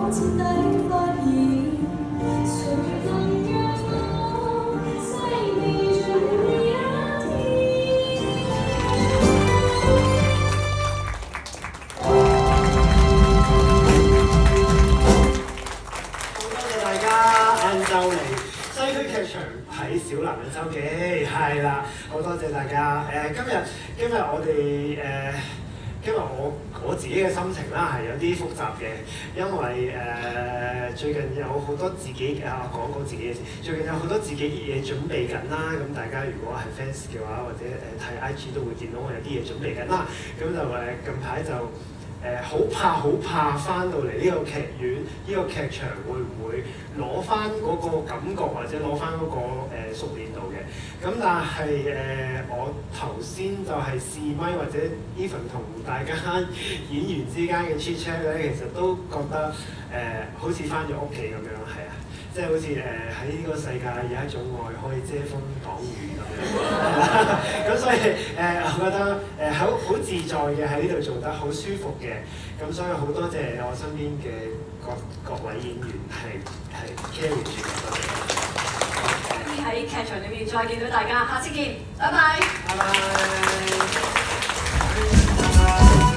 睇小男人周記，係啦，好多謝大家。今日我哋今日我自己嘅心情啦係有啲複雜嘅，因為最近有好多自己講講自己嘅事，最近有好多自己嘢準備緊啦。咁大家如果係 fans 嘅話，或者睇 IG 都會見到我有啲嘢準備緊啦。咁就近排就好怕翻到嚟呢個劇院，呢個劇場會唔會攞翻嗰個感覺，或者攞翻嗰個熟練度嘅？咁但係我頭先就係試咪或者 even 同大家演員之間嘅 chat chat 咧，其實都覺得好似翻咗屋企咁樣，係啊，即係好似喺呢個世界有一種愛可以遮風擋雨咁樣，咁所以我覺得好自在嘅喺呢度做得好舒服嘅，咁所以好多謝我身邊嘅各位演員係 carry 住嘅。喺劇場裏面再見到大家，下次見，拜拜。拜拜。